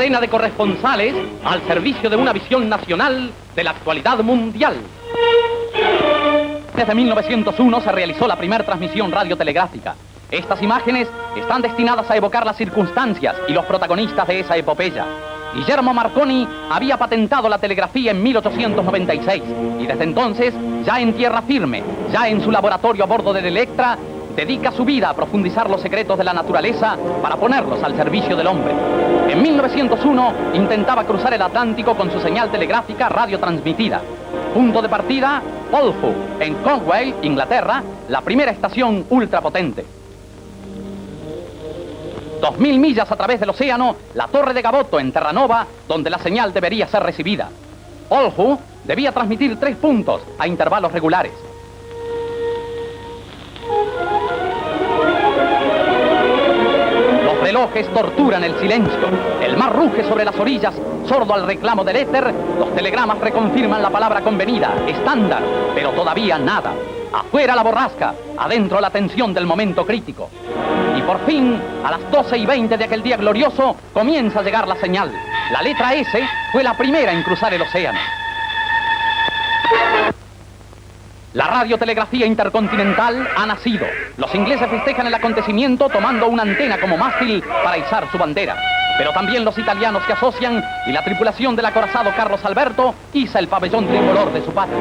cadena de corresponsales al servicio de una visión nacional de la actualidad mundial. Desde 1901 se realizó la primera transmisión radiotelegráfica. Estas imágenes están destinadas a evocar las circunstancias y los protagonistas de esa epopeya. Guillermo Marconi había patentado la telegrafía en 1896 y desde entonces, ya en tierra firme, ya en su laboratorio a bordo del Electra, dedica su vida a profundizar los secretos de la naturaleza para ponerlos al servicio del hombre. En 1901 intentaba cruzar el Atlántico con su señal telegráfica radiotransmitida. Punto de partida, Polfu, en Conway, Inglaterra, la primera estación ultrapotente. 2000 millas a través del océano, la Torre de Gaboto en Terranova, donde la señal debería ser recibida. Polfu debía transmitir 3 puntos a intervalos regulares. Los relojes torturan el silencio. El mar ruge sobre las orillas, sordo al reclamo del éter. Los telegramas reconfirman la palabra convenida, estándar, pero todavía nada. Afuera la borrasca, adentro la tensión del momento crítico. Y por fin, a las 12:20 de aquel día glorioso, comienza a llegar la señal. La letra S fue la primera en cruzar el océano. La radiotelegrafía intercontinental ha nacido. Los ingleses festejan el acontecimiento tomando una antena como mástil para izar su bandera. Pero también los italianos se asocian y la tripulación del acorazado Carlos Alberto iza el pabellón tricolor de su patria.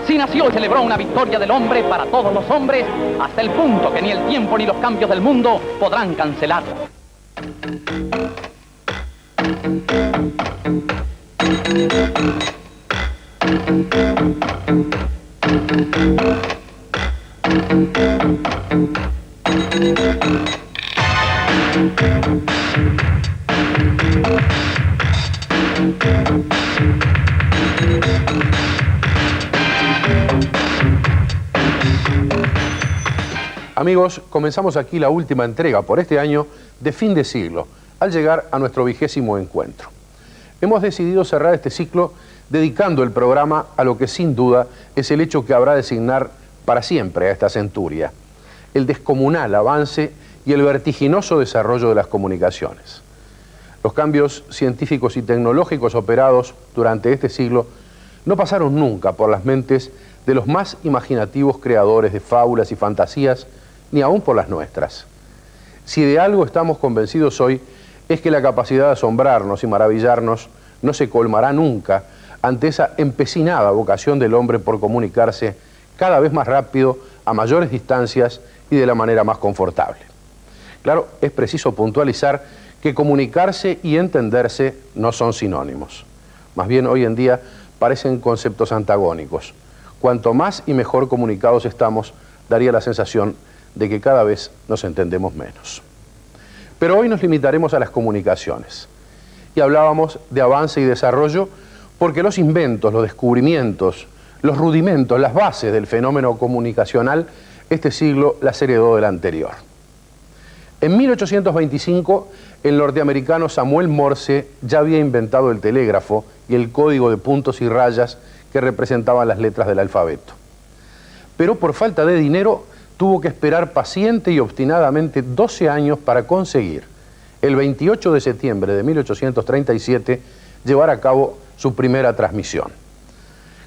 Así nació y celebró una victoria del hombre para todos los hombres, hasta el punto que ni el tiempo ni los cambios del mundo podrán cancelarla. Amigos, comenzamos aquí la última entrega por este año de fin de siglo, al llegar a nuestro 20º encuentro. Hemos decidido cerrar este ciclo dedicando el programa a lo que sin duda es el hecho que habrá de designar para siempre a esta centuria, el descomunal avance y el vertiginoso desarrollo de las comunicaciones. Los cambios científicos y tecnológicos operados durante este siglo no pasaron nunca por las mentes de los más imaginativos creadores de fábulas y fantasías, ni aún por las nuestras. Si de algo estamos convencidos hoy, es que la capacidad de asombrarnos y maravillarnos no se colmará nunca ante esa empecinada vocación del hombre por comunicarse cada vez más rápido, a mayores distancias y de la manera más confortable. Claro, es preciso puntualizar que comunicarse y entenderse no son sinónimos. Más bien, hoy en día parecen conceptos antagónicos. Cuanto más y mejor comunicados estamos, daría la sensación de que cada vez nos entendemos menos. Pero hoy nos limitaremos a las comunicaciones. Y hablábamos de avance y desarrollo porque los inventos, los descubrimientos, los rudimentos, las bases del fenómeno comunicacional, este siglo las heredó del anterior. En 1825, el norteamericano Samuel Morse ya había inventado el telégrafo y el código de puntos y rayas que representaban las letras del alfabeto. Pero por falta de dinero, tuvo que esperar paciente y obstinadamente 12 años para conseguir, el 28 de septiembre de 1837, llevar a cabo su primera transmisión.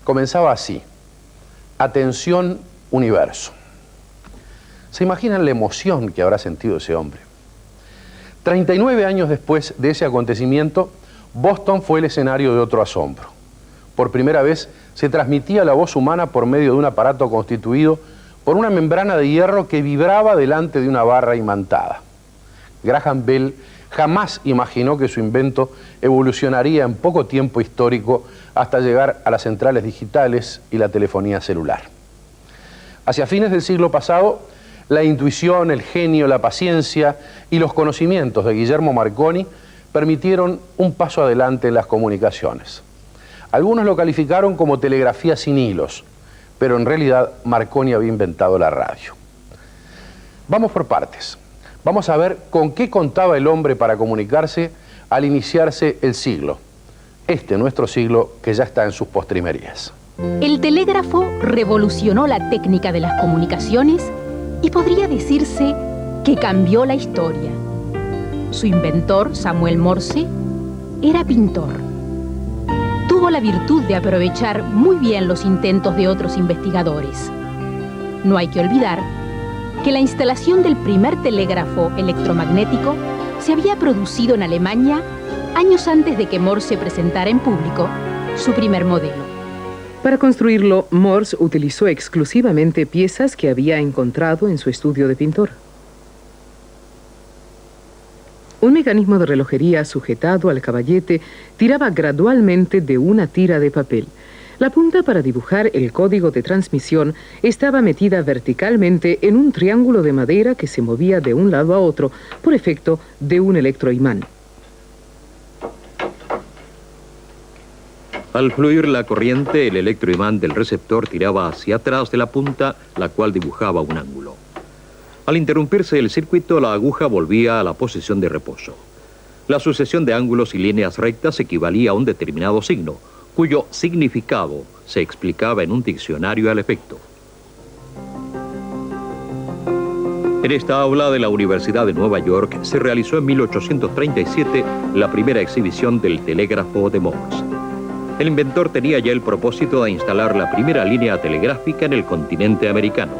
Comenzaba así: atención, universo. ¿Se imaginan la emoción que habrá sentido ese hombre? 39 años después de ese acontecimiento, Boston fue el escenario de otro asombro. Por primera vez se transmitía la voz humana por medio de un aparato constituido por una membrana de hierro que vibraba delante de una barra imantada. Graham Bell jamás imaginó que su invento evolucionaría en poco tiempo histórico hasta llegar a las centrales digitales y la telefonía celular. Hacia fines del siglo pasado, la intuición, el genio, la paciencia y los conocimientos de Guillermo Marconi permitieron un paso adelante en las comunicaciones. Algunos lo calificaron como telegrafía sin hilos, pero en realidad Marconi había inventado la radio. Vamos por partes. Vamos a ver con qué contaba el hombre para comunicarse al iniciarse el siglo. Nuestro siglo, que ya está en sus postrimerías. El telégrafo revolucionó la técnica de las comunicaciones y podría decirse que cambió la historia. su inventor, Samuel Morse, era pintor. Tuvo la virtud de aprovechar muy bien los intentos de otros investigadores. No hay que olvidar que la instalación del primer telégrafo electromagnético se había producido en Alemania años antes de que Morse presentara en público su primer modelo. Para construirlo, Morse utilizó exclusivamente piezas que había encontrado en su estudio de pintor. Un mecanismo de relojería sujetado al caballete tiraba gradualmente de una tira de papel. La punta para dibujar el código de transmisión estaba metida verticalmente en un triángulo de madera que se movía de un lado a otro por efecto de un electroimán. Al fluir la corriente, el electroimán del receptor tiraba hacia atrás de la punta, la cual dibujaba un ángulo. Al interrumpirse el circuito, la aguja volvía a la posición de reposo. La sucesión de ángulos y líneas rectas equivalía a un determinado signo, cuyo significado se explicaba en un diccionario al efecto. En esta aula de la Universidad de Nueva York se realizó en 1837 la primera exhibición del telégrafo de Morse. El inventor tenía ya el propósito de instalar la primera línea telegráfica en el continente americano.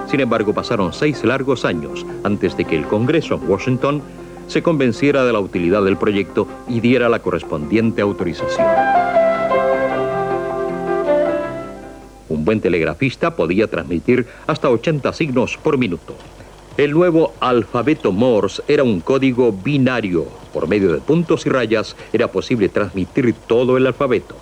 Sin embargo, pasaron 6 largos años antes de que el Congreso en Washington se convenciera de la utilidad del proyecto y diera la correspondiente autorización. Un buen telegrafista podía transmitir hasta 80 signos por minuto. El nuevo alfabeto Morse era un código binario. Por medio de puntos y rayas era posible transmitir todo el alfabeto.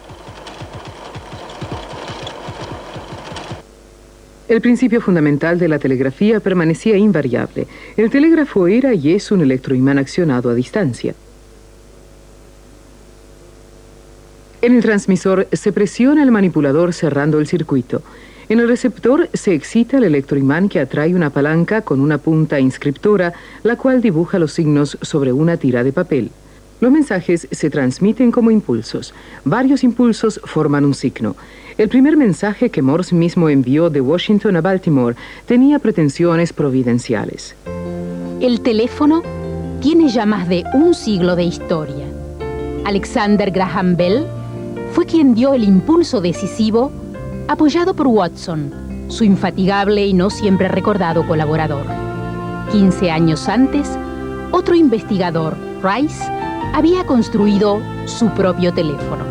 El principio fundamental de la telegrafía permanecía invariable. El telégrafo era y es un electroimán accionado a distancia. En el transmisor se presiona el manipulador cerrando el circuito. En el receptor se excita el electroimán que atrae una palanca con una punta inscriptora, la cual dibuja los signos sobre una tira de papel. Los mensajes se transmiten como impulsos. Varios impulsos forman un signo. El primer mensaje que Morse mismo envió de Washington a Baltimore tenía pretensiones providenciales. El teléfono tiene ya más de un siglo de historia. Alexander Graham Bell fue quien dio el impulso decisivo, apoyado por Watson, su infatigable y no siempre recordado colaborador. 15 años antes, otro investigador, Rice, había construido su propio teléfono.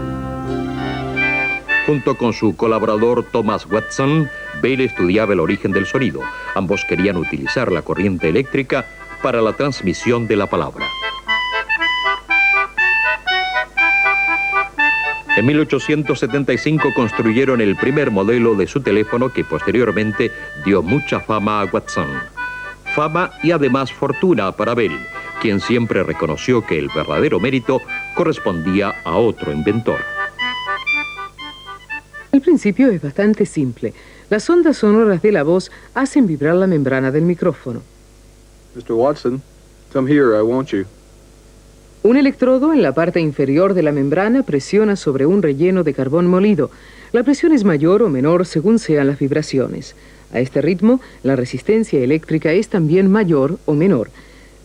Junto con su colaborador Thomas Watson, Bell estudiaba el origen del sonido. Ambos querían utilizar la corriente eléctrica para la transmisión de la palabra. En 1875 construyeron el primer modelo de su teléfono que posteriormente dio mucha fama a Watson. Fama y además fortuna para Bell, quien siempre reconoció que el verdadero mérito correspondía a otro inventor. El principio es bastante simple. Las ondas sonoras de la voz hacen vibrar la membrana del micrófono. Mr. Watson, come here, I want you. Un electrodo en la parte inferior de la membrana presiona sobre un relleno de carbón molido. La presión es mayor o menor según sean las vibraciones. A este ritmo, la resistencia eléctrica es también mayor o menor.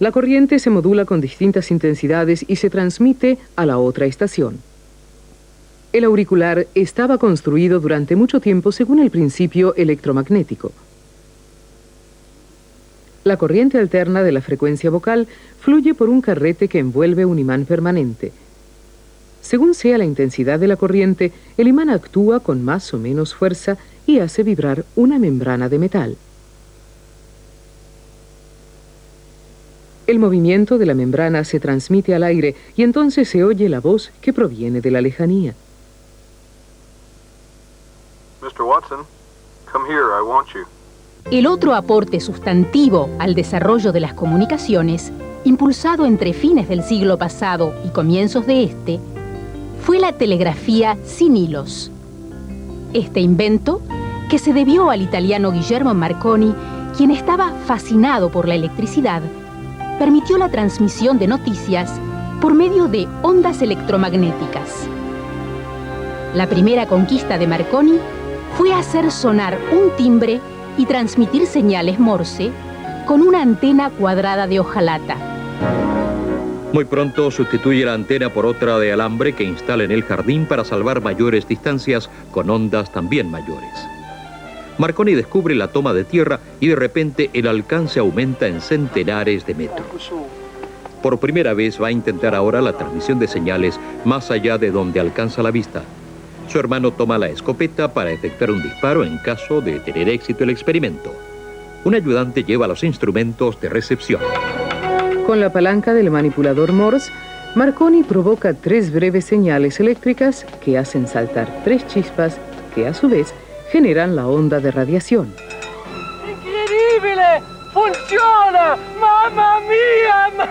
La corriente se modula con distintas intensidades y se transmite a la otra estación. El auricular estaba construido durante mucho tiempo según el principio electromagnético. La corriente alterna de la frecuencia vocal fluye por un carrete que envuelve un imán permanente. Según sea la intensidad de la corriente, el imán actúa con más o menos fuerza y hace vibrar una membrana de metal. El movimiento de la membrana se transmite al aire y entonces se oye la voz que proviene de la lejanía. Mr. Watson, come here, I want you. El otro aporte sustantivo al desarrollo de las comunicaciones, impulsado entre fines del siglo pasado y comienzos de este, fue la telegrafía sin hilos. Este invento, que se debió al italiano Guillermo Marconi, quien estaba fascinado por la electricidad, permitió la transmisión de noticias por medio de ondas electromagnéticas. La primera conquista de Marconi fue hacer sonar un timbre y transmitir señales Morse con una antena cuadrada de hojalata. Muy pronto sustituye la antena por otra de alambre que instala en el jardín para salvar mayores distancias con ondas también mayores. Marconi descubre la toma de tierra y de repente el alcance aumenta en centenares de metros. Por primera vez va a intentar ahora la transmisión de señales más allá de donde alcanza la vista. Su hermano toma la escopeta para efectuar un disparo en caso de tener éxito el experimento. Un ayudante lleva los instrumentos de recepción. Con la palanca del manipulador Morse, Marconi provoca 3 breves señales eléctricas que hacen saltar 3 chispas que a su vez generan la onda de radiación. ¡Increíble! ¡Funciona! ¡Mamma mía!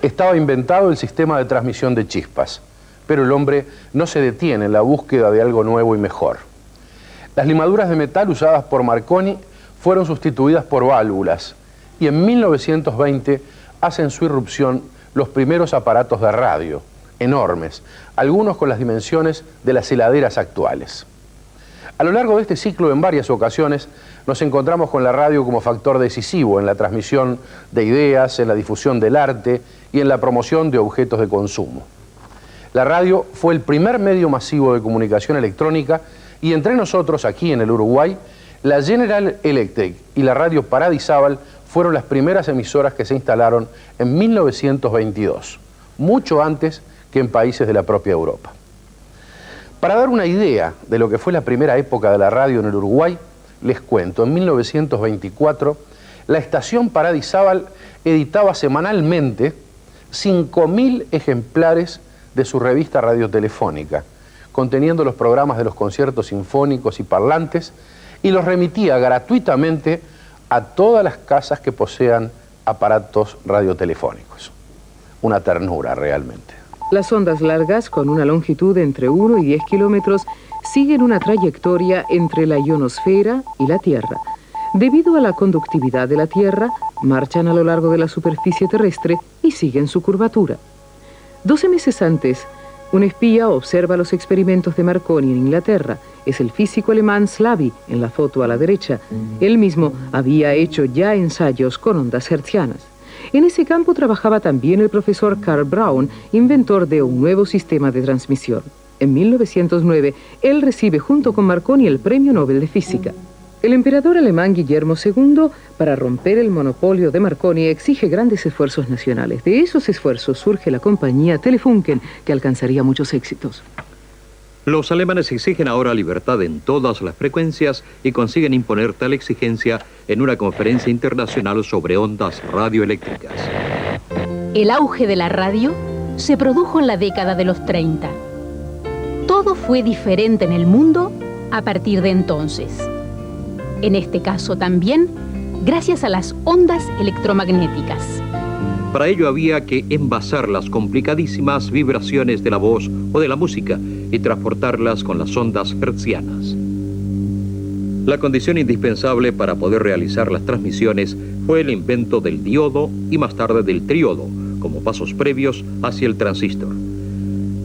Estaba inventado el sistema de transmisión de chispas, pero el hombre no se detiene en la búsqueda de algo nuevo y mejor. Las limaduras de metal usadas por Marconi fueron sustituidas por válvulas y en 1920 hacen su irrupción los primeros aparatos de radio, enormes, algunos con las dimensiones de las heladeras actuales. A lo largo de este ciclo, en varias ocasiones, nos encontramos con la radio como factor decisivo en la transmisión de ideas, en la difusión del arte y en la promoción de objetos de consumo. La radio fue el primer medio masivo de comunicación electrónica y entre nosotros, aquí en el Uruguay, la General Electric y la radio Paradisábal fueron las primeras emisoras que se instalaron en 1922, mucho antes que en países de la propia Europa. Para dar una idea de lo que fue la primera época de la radio en el Uruguay, les cuento, en 1924, la estación Paradisábal editaba semanalmente 5.000 ejemplares de su revista radiotelefónica, conteniendo los programas de los conciertos sinfónicos y parlantes, y los remitía gratuitamente a todas las casas que posean aparatos radiotelefónicos. Una ternura realmente. Las ondas largas, con una longitud entre 1 y 10 kilómetros, siguen una trayectoria entre la ionosfera y la Tierra. Debido a la conductividad de la Tierra, marchan a lo largo de la superficie terrestre y siguen su curvatura. 12 meses antes, un espía observa los experimentos de Marconi en Inglaterra. Es el físico alemán Slaby, en la foto a la derecha. Él mismo había hecho ya ensayos con ondas hertzianas. En ese campo trabajaba también el profesor Karl Braun, inventor de un nuevo sistema de transmisión. En 1909, él recibe junto con Marconi el Premio Nobel de Física. El emperador alemán Guillermo II, para romper el monopolio de Marconi, exige grandes esfuerzos nacionales. De esos esfuerzos surge la compañía Telefunken, que alcanzaría muchos éxitos. Los alemanes exigen ahora libertad en todas las frecuencias y consiguen imponer tal exigencia en una conferencia internacional sobre ondas radioeléctricas. El auge de la radio se produjo en la década de los 30. Todo fue diferente en el mundo a partir de entonces. En este caso también, gracias a las ondas electromagnéticas. Para ello había que envasar las complicadísimas vibraciones de la voz o de la música y transportarlas con las ondas hertzianas. La condición indispensable para poder realizar las transmisiones fue el invento del diodo y más tarde del triodo, como pasos previos hacia el transistor.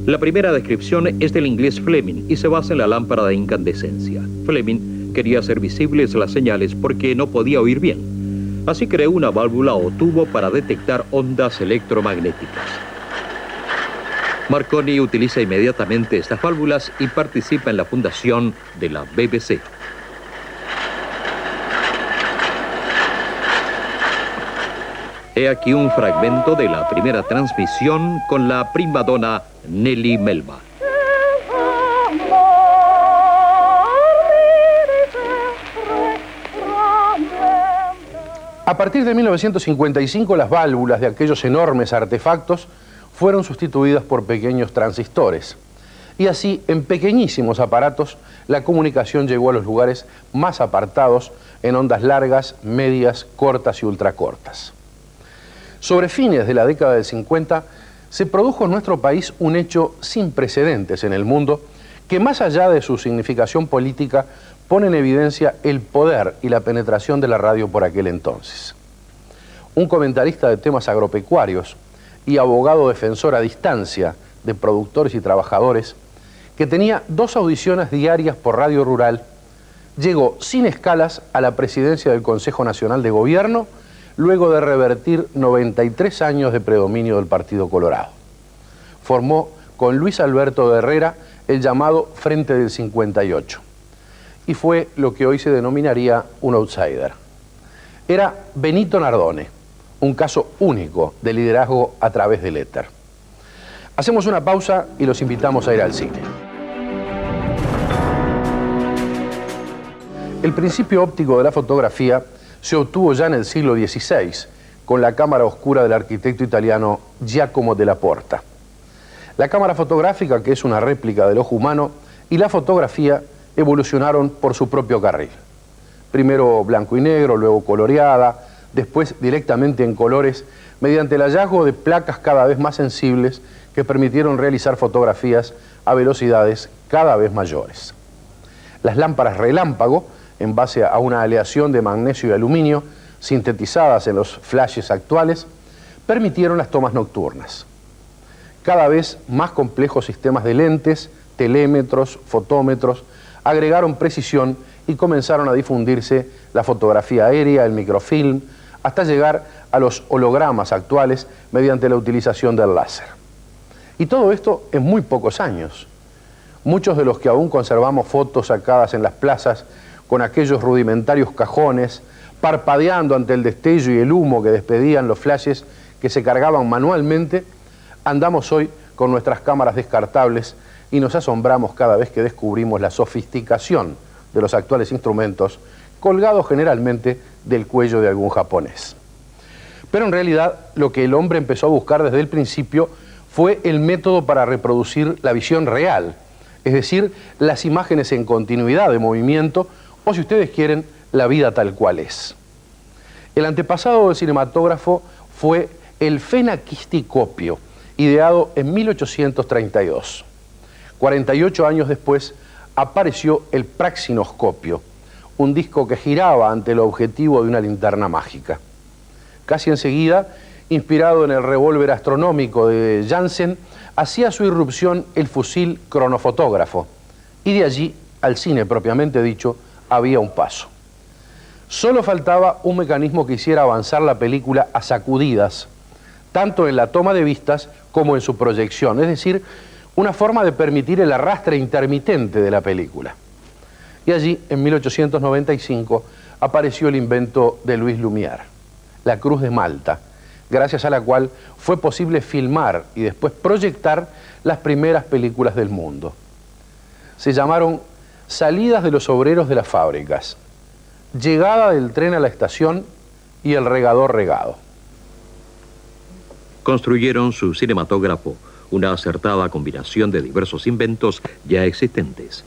La primera descripción es del inglés Fleming y se basa en la lámpara de incandescencia. Fleming quería hacer visibles las señales porque no podía oír bien. Así creó una válvula o tubo para detectar ondas electromagnéticas. Marconi utiliza inmediatamente estas válvulas y participa en la fundación de la BBC. He aquí un fragmento de la primera transmisión con la primadona Nelly Melba. A partir de 1955, las válvulas de aquellos enormes artefactos fueron sustituidas por pequeños transistores. Y así, en pequeñísimos aparatos, la comunicación llegó a los lugares más apartados en ondas largas, medias, cortas y ultracortas. Sobre fines de la década del 50, se produjo en nuestro país un hecho sin precedentes en el mundo que, más allá de su significación política, pone en evidencia el poder y la penetración de la radio por aquel entonces. Un comentarista de temas agropecuarios y abogado defensor a distancia de productores y trabajadores, que tenía 2 audiciones diarias por Radio Rural, llegó sin escalas a la presidencia del Consejo Nacional de Gobierno, luego de revertir 93 años de predominio del Partido Colorado. Formó con Luis Alberto de Herrera el llamado Frente del 58, y fue lo que hoy se denominaría un outsider. Era Benito Nardone, un caso único de liderazgo a través del éter. Hacemos una pausa y los invitamos a ir al cine. El principio óptico de la fotografía se obtuvo ya en el siglo XVI, con la cámara oscura del arquitecto italiano Giacomo della Porta. La cámara fotográfica, que es una réplica del ojo humano, y la fotografía evolucionaron por su propio carril. Primero blanco y negro, luego coloreada, después directamente en colores, mediante el hallazgo de placas cada vez más sensibles que permitieron realizar fotografías a velocidades cada vez mayores. Las lámparas relámpago, en base a una aleación de magnesio y aluminio, sintetizadas en los flashes actuales, permitieron las tomas nocturnas. Cada vez más complejos sistemas de lentes, telémetros, fotómetros, agregaron precisión y comenzaron a difundirse la fotografía aérea, el microfilm, hasta llegar a los hologramas actuales mediante la utilización del láser. Y todo esto en muy pocos años. Muchos de los que aún conservamos fotos sacadas en las plazas con aquellos rudimentarios cajones, parpadeando ante el destello y el humo que despedían los flashes que se cargaban manualmente, andamos hoy con nuestras cámaras descartables y nos asombramos cada vez que descubrimos la sofisticación de los actuales instrumentos, colgados generalmente del cuello de algún japonés. Pero en realidad lo que el hombre empezó a buscar desde el principio fue el método para reproducir la visión real, es decir, las imágenes en continuidad de movimiento, o si ustedes quieren, la vida tal cual es. El antepasado del cinematógrafo fue el fenaquisticopio, ideado en 1832. 48 años después apareció el praxinoscopio, un disco que giraba ante el objetivo de una linterna mágica. Casi enseguida, inspirado en el revólver astronómico de Janssen, hacía su irrupción el fusil cronofotógrafo, y de allí al cine propiamente dicho había un paso. Solo faltaba un mecanismo que hiciera avanzar la película a sacudidas, tanto en la toma de vistas como en su proyección, es decir, una forma de permitir el arrastre intermitente de la película. Y allí, en 1895, apareció el invento de Louis Lumière, la Cruz de Malta, gracias a la cual fue posible filmar y después proyectar las primeras películas del mundo. Se llamaron Salidas de los obreros de las fábricas, Llegada del tren a la estación y El regador regado. Construyeron su cinematógrafo, una acertada combinación de diversos inventos ya existentes.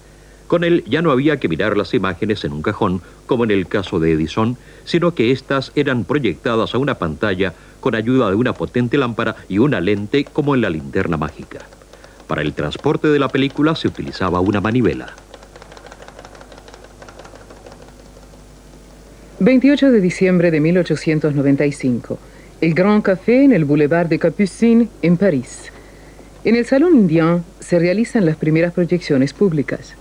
Con él ya no había que mirar las imágenes en un cajón, como en el caso de Edison, sino que éstas eran proyectadas a una pantalla con ayuda de una potente lámpara y una lente como en la linterna mágica. Para el transporte de la película se utilizaba una manivela. 28 de diciembre de 1895. El Grand Café en el Boulevard de Capucines, en París. En el Salón Indien se realizan las primeras proyecciones públicas.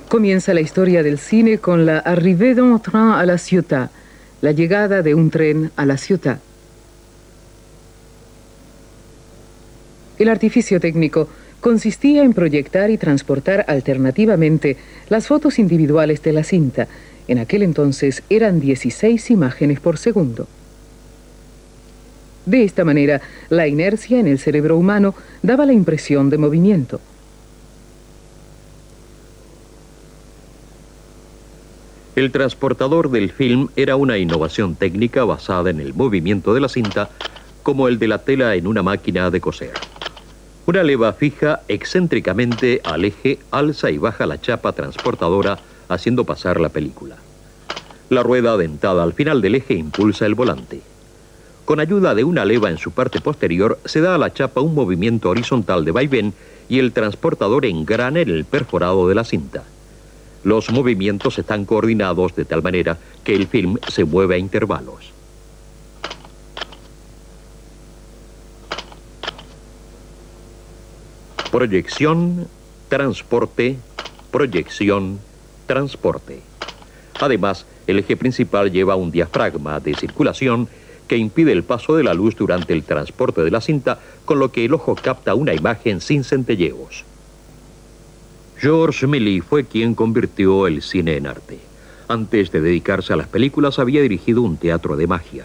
Comienza la historia del cine con la arrivée d'un train à la ciutat, la llegada de un tren a la ciudad. El artificio técnico consistía en proyectar y transportar alternativamente las fotos individuales de la cinta. En aquel entonces eran 16 imágenes por segundo. De esta manera, la inercia en el cerebro humano daba la impresión de movimiento. El transportador del film era una innovación técnica basada en el movimiento de la cinta, como el de la tela en una máquina de coser. Una leva fija excéntricamente al eje alza y baja la chapa transportadora, haciendo pasar la película. La rueda dentada al final del eje impulsa el volante. Con ayuda de una leva en su parte posterior, se da a la chapa un movimiento horizontal de vaivén y el transportador engrana en el perforado de la cinta. Los movimientos están coordinados de tal manera que el film se mueve a intervalos. Proyección, transporte, proyección, transporte. Además, el eje principal lleva un diafragma de circulación que impide el paso de la luz durante el transporte de la cinta, con lo que el ojo capta una imagen sin centelleos. Georges Méliès fue quien convirtió el cine en arte. Antes de dedicarse a las películas, había dirigido un teatro de magia.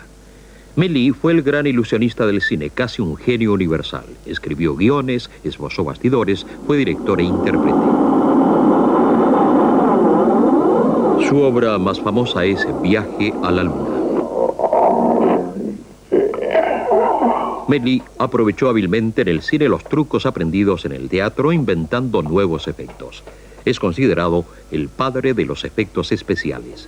Méliès fue el gran ilusionista del cine, casi un genio universal. Escribió guiones, esbozó bastidores, fue director e intérprete. Su obra más famosa es Viaje a la Luna. Méliès aprovechó hábilmente en el cine los trucos aprendidos en el teatro, inventando nuevos efectos. Es considerado el padre de los efectos especiales.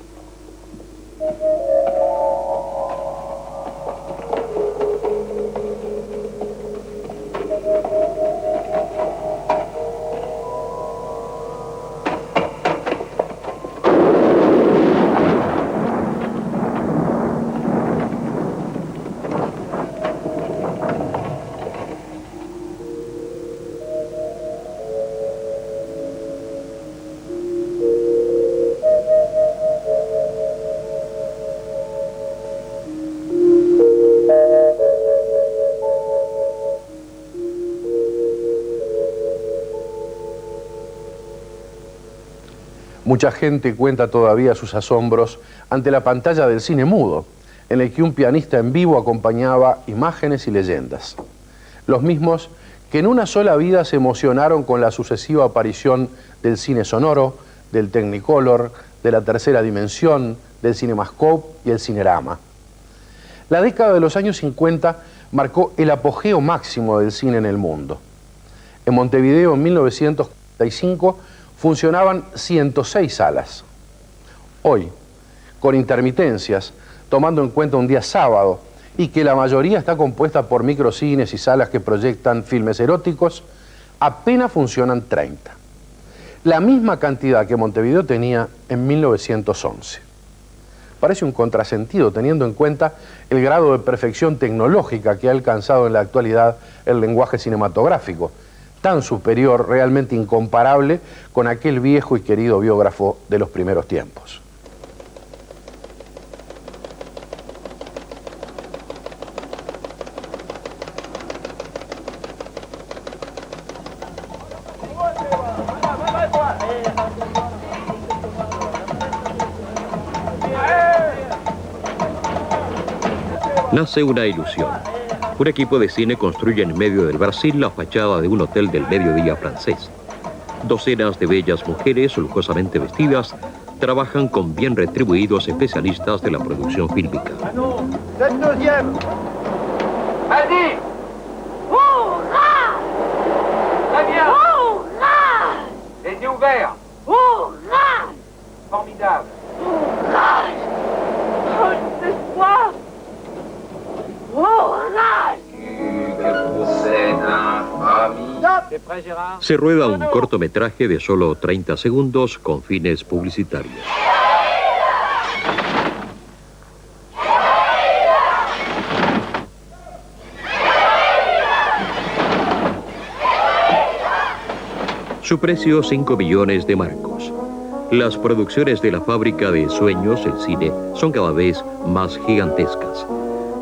Mucha gente cuenta todavía sus asombros ante la pantalla del cine mudo, en el que un pianista en vivo acompañaba imágenes y leyendas. Los mismos que en una sola vida se emocionaron con la sucesiva aparición del cine sonoro, del Technicolor, de la tercera dimensión, del Cinemascope y el Cinerama. La década de los años 50 marcó el apogeo máximo del cine en el mundo. En Montevideo, en 1945, funcionaban 106 salas. Hoy, con intermitencias, tomando en cuenta un día sábado, y que la mayoría está compuesta por microcines y salas que proyectan filmes eróticos, apenas funcionan 30. La misma cantidad que Montevideo tenía en 1911. Parece un contrasentido teniendo en cuenta el grado de perfección tecnológica que ha alcanzado en la actualidad el lenguaje cinematográfico, tan superior, realmente incomparable, con aquel viejo y querido biógrafo de los primeros tiempos. Nace una ilusión. Un equipo de cine construye en medio del Brasil la fachada de un hotel del mediodía francés. Docenas de bellas mujeres, lujosamente vestidas, trabajan con bien retribuidos especialistas de la producción fílmica. Allez! Hurrah! Très bien! Hurrah! Les yeux ouverts! Hurrah! Formidable! Hurrah! Oh, espoir! Se rueda un cortometraje de solo 30 segundos con fines publicitarios. Su precio, 5 millones de marcos. Las producciones de la fábrica de sueños, el cine, son cada vez más gigantescas.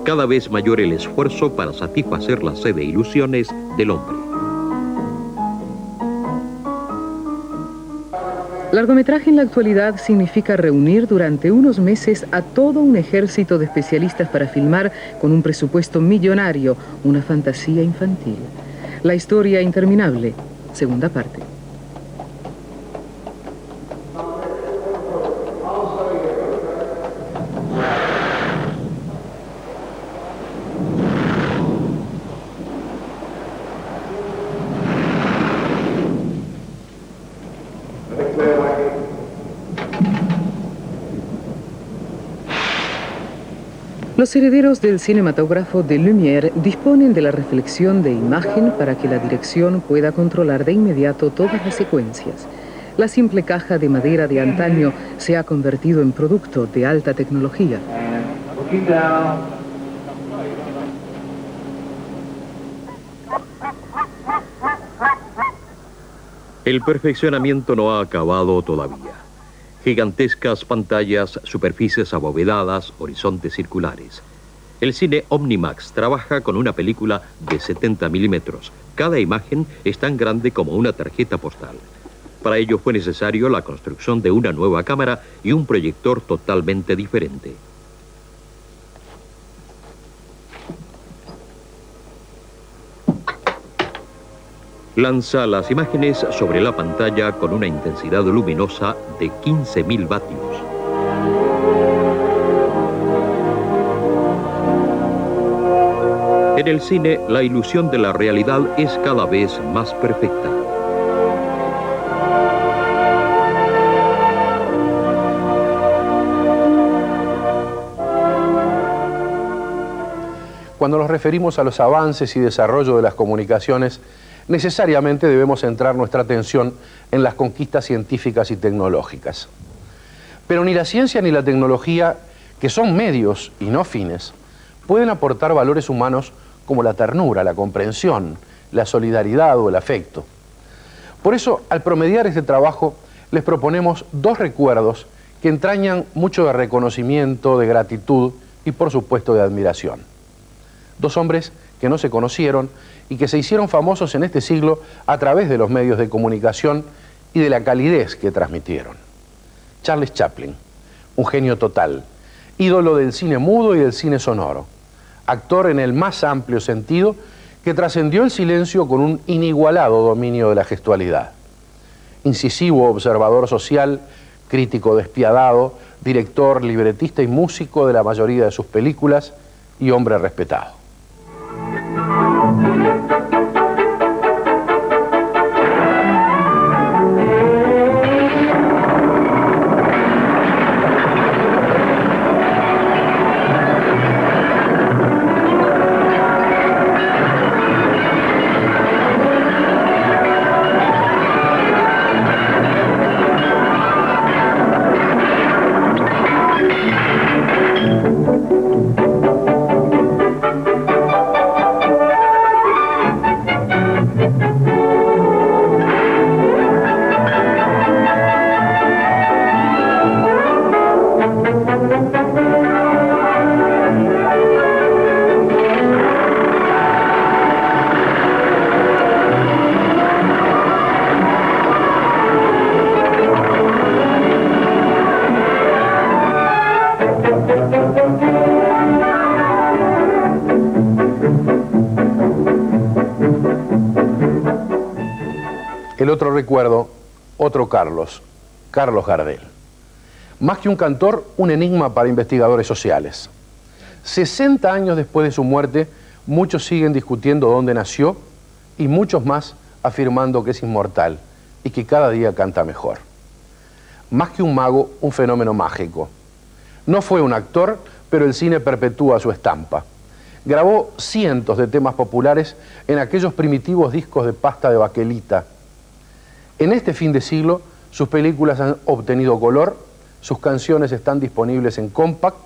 Cada vez mayor el esfuerzo para satisfacer la sed de ilusiones del hombre. Largometraje en la actualidad significa reunir durante unos meses a todo un ejército de especialistas para filmar con un presupuesto millonario, una fantasía infantil. La historia interminable, segunda parte. Los herederos del cinematógrafo de Lumière disponen de la reflexión de imagen para que la dirección pueda controlar de inmediato todas las secuencias. La simple caja de madera de antaño se ha convertido en producto de alta tecnología. El perfeccionamiento no ha acabado todavía. Gigantescas pantallas, superficies abovedadas, horizontes circulares. El cine Omnimax trabaja con una película de 70 milímetros. Cada imagen es tan grande como una tarjeta postal. Para ello fue necesario la construcción de una nueva cámara y un proyector totalmente diferente. Lanza las imágenes sobre la pantalla con una intensidad luminosa de 15.000 vatios. En el cine, la ilusión de la realidad es cada vez más perfecta. Cuando nos referimos a los avances y desarrollo de las comunicaciones, necesariamente debemos centrar nuestra atención en las conquistas científicas y tecnológicas. Pero ni la ciencia ni la tecnología, que son medios y no fines, pueden aportar valores humanos como la ternura, la comprensión, la solidaridad o el afecto. Por eso, al promediar este trabajo, les proponemos dos recuerdos que entrañan mucho de reconocimiento, de gratitud y, por supuesto, de admiración. Dos hombres que no se conocieron y que se hicieron famosos en este siglo a través de los medios de comunicación y de la calidez que transmitieron. Charles Chaplin, un genio total, ídolo del cine mudo y del cine sonoro, actor en el más amplio sentido que trascendió el silencio con un inigualado dominio de la gestualidad. Incisivo observador social, crítico despiadado, director, libretista y músico de la mayoría de sus películas y hombre respetado. El otro recuerdo, otro Carlos, Carlos Gardel. Más que un cantor, un enigma para investigadores sociales. 60 años después de su muerte, muchos siguen discutiendo dónde nació y muchos más afirmando que es inmortal y que cada día canta mejor. Más que un mago, un fenómeno mágico. No fue un actor, pero el cine perpetúa su estampa. Grabó cientos de temas populares en aquellos primitivos discos de pasta de baquelita. En este fin de siglo, sus películas han obtenido color, sus canciones están disponibles en compact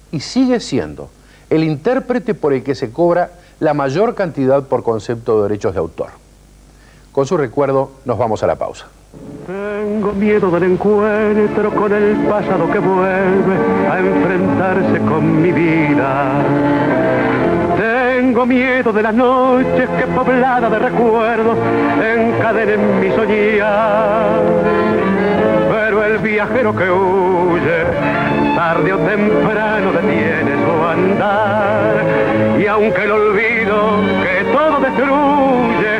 y sigue siendo el intérprete por el que se cobra la mayor cantidad por concepto de derechos de autor. Con su recuerdo, nos vamos a la pausa. Tengo miedo del encuentro con el pasado que vuelve a enfrentarse con mi vida. Tengo miedo de las noches que pobladas de recuerdos encadenen mi soñar. Pero el viajero que huye, tarde o temprano detiene su andar. Y aunque el olvido que todo destruye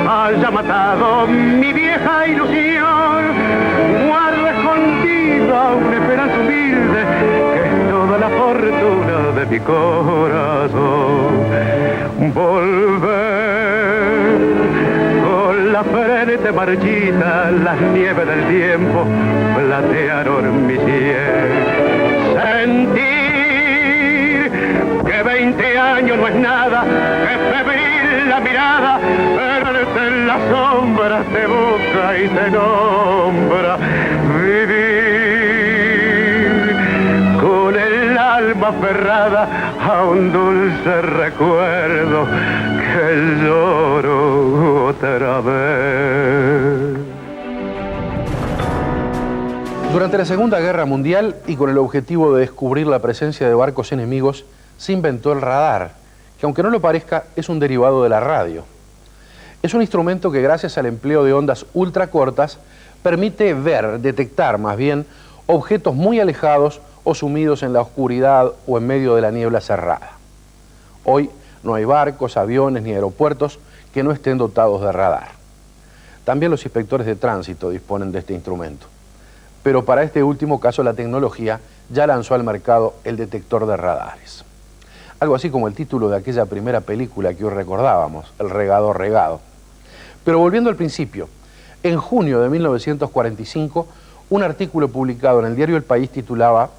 haya matado mi vieja ilusión, guardo escondida una esperanza humilde que es toda la fortuna de mi corazón. Volver con la frente marchita, las nieves del tiempo platearon mi piel. Sentir que 20 años no es nada, que febril la mirada, pero en las sombras te busca y te nombra. Vivir con el alma aferrada a un dulce recuerdo que lloro otra vez. Durante la Segunda Guerra Mundial y con el objetivo de descubrir la presencia de barcos enemigos, se inventó el radar, que aunque no lo parezca, es un derivado de la radio. Es un instrumento que gracias al empleo de ondas ultracortas permite ver, detectar más bien, objetos muy alejados o sumidos en la oscuridad o en medio de la niebla cerrada. Hoy no hay barcos, aviones ni aeropuertos que no estén dotados de radar. También los inspectores de tránsito disponen de este instrumento. Pero para este último caso la tecnología ya lanzó al mercado el detector de radares. Algo así como el título de aquella primera película que hoy recordábamos, El regado regado. Pero volviendo al principio, en junio de 1945, un artículo publicado en el diario El País titulaba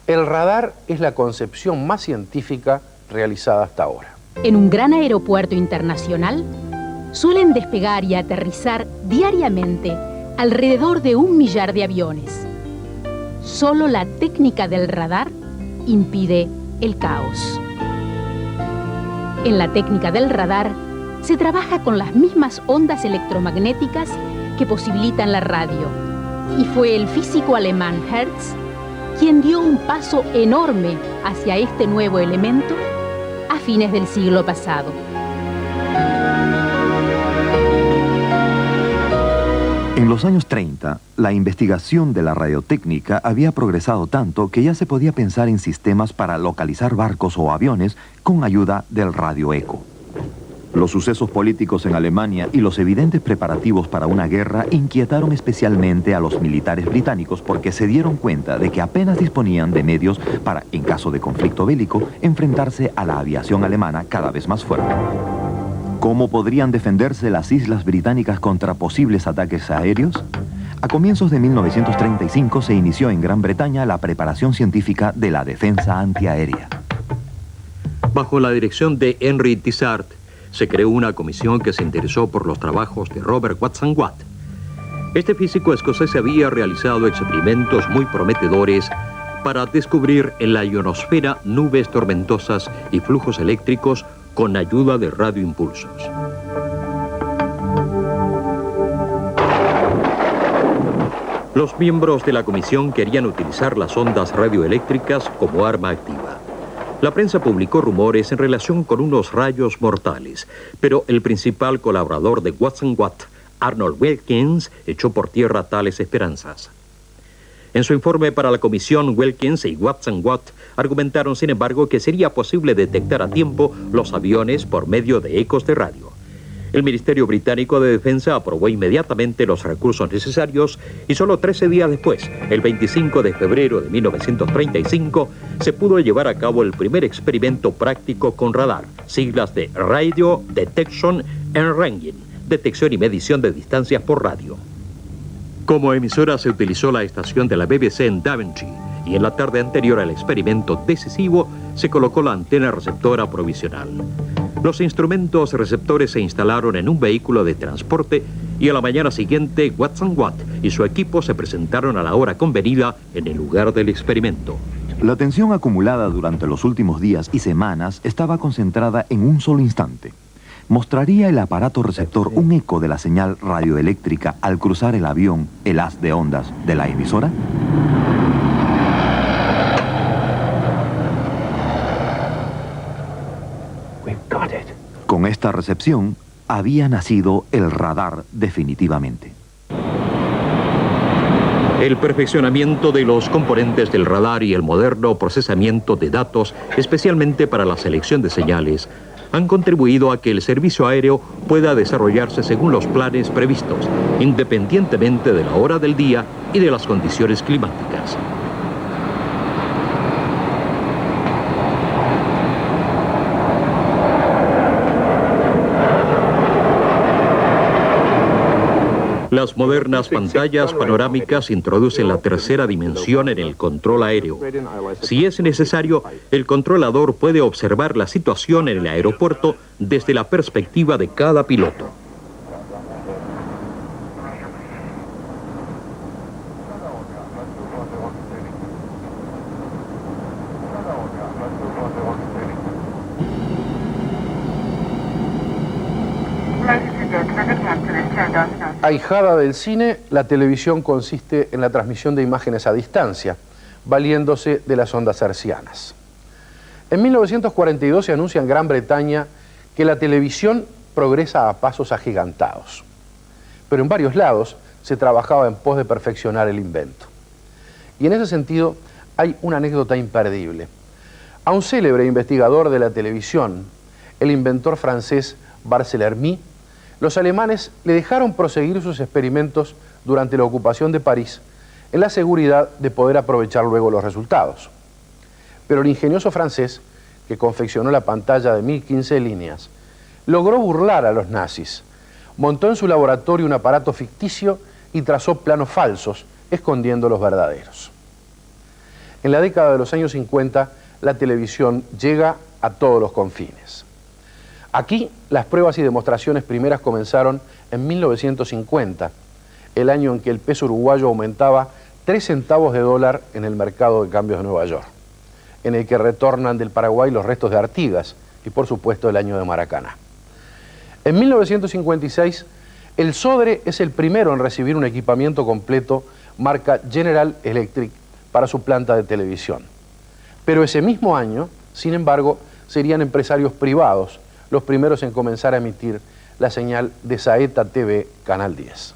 «El radar es la concepción más científica realizada hasta ahora». En un gran aeropuerto internacional, suelen despegar y aterrizar diariamente alrededor de 1 millar de aviones. Solo la técnica del radar impide el caos. En la técnica del radar se trabaja con las mismas ondas electromagnéticas que posibilitan la radio, y fue el físico alemán Hertz quien dio un paso enorme hacia este nuevo elemento a fines del siglo pasado. En los años 30, la investigación de la radiotécnica había progresado tanto que ya se podía pensar en sistemas para localizar barcos o aviones con ayuda del radioeco. Los sucesos políticos en Alemania y los evidentes preparativos para una guerra inquietaron especialmente a los militares británicos porque se dieron cuenta de que apenas disponían de medios para, en caso de conflicto bélico, enfrentarse a la aviación alemana cada vez más fuerte. ¿Cómo podrían defenderse las islas británicas contra posibles ataques aéreos? A comienzos de 1935 se inició en Gran Bretaña la preparación científica de la defensa antiaérea. Bajo la dirección de Henry Tissart, se creó una comisión que se interesó por los trabajos de Robert Watson Watt. Este físico escocés había realizado experimentos muy prometedores para descubrir en la ionosfera nubes tormentosas y flujos eléctricos con ayuda de radioimpulsos. Los miembros de la comisión querían utilizar las ondas radioeléctricas como arma activa. La prensa publicó rumores en relación con unos rayos mortales, pero el principal colaborador de Watson Watt, Arnold Wilkins, echó por tierra tales esperanzas. En su informe para la comisión, Wilkins y Watson Watt argumentaron, sin embargo, que sería posible detectar a tiempo los aviones por medio de ecos de radio. El Ministerio Británico de Defensa aprobó inmediatamente los recursos necesarios y solo 13 días después, el 25 de febrero de 1935, se pudo llevar a cabo el primer experimento práctico con radar, siglas de Radio Detection and Ranging, detección y medición de distancias por radio. Como emisora se utilizó la estación de la BBC en Daventry y en la tarde anterior al experimento decisivo se colocó la antena receptora provisional. Los instrumentos receptores se instalaron en un vehículo de transporte y a la mañana siguiente Watson Watt y su equipo se presentaron a la hora convenida en el lugar del experimento. La tensión acumulada durante los últimos días y semanas estaba concentrada en un solo instante. ¿Mostraría el aparato receptor un eco de la señal radioeléctrica al cruzar el avión, el haz de ondas de la emisora? Con esta recepción, había nacido el radar definitivamente. El perfeccionamiento de los componentes del radar y el moderno procesamiento de datos, especialmente para la selección de señales, han contribuido a que el servicio aéreo pueda desarrollarse según los planes previstos, independientemente de la hora del día y de las condiciones climáticas. Las modernas pantallas panorámicas introducen la tercera dimensión en el control aéreo. Si es necesario, el controlador puede observar la situación en el aeropuerto desde la perspectiva de cada piloto. ahijada del cine, la televisión consiste en la transmisión de imágenes a distancia, valiéndose de las ondas hertzianas. En 1942 se anuncia en Gran Bretaña que la televisión progresa a pasos agigantados. Pero en varios lados se trabajaba en pos de perfeccionar el invento. Y en ese sentido hay una anécdota imperdible. A un célebre investigador de la televisión, el inventor francés Barthélemy, los alemanes le dejaron proseguir sus experimentos durante la ocupación de París en la seguridad de poder aprovechar luego los resultados. Pero el ingenioso francés, que confeccionó la pantalla de 1015 líneas, logró burlar a los nazis, montó en su laboratorio un aparato ficticio y trazó planos falsos, escondiendo los verdaderos. En la década de los años 50, la televisión llega a todos los confines. Aquí, las pruebas y demostraciones primeras comenzaron en 1950, el año en que el peso uruguayo aumentaba 3 centavos de dólar en el mercado de cambios de Nueva York, en el que retornan del Paraguay los restos de Artigas y, por supuesto, el año de Maracaná. En 1956, el Sodre es el primero en recibir un equipamiento completo marca General Electric para su planta de televisión. Pero ese mismo año, sin embargo, serían empresarios privados los primeros en comenzar a emitir la señal de Saeta TV Canal 10.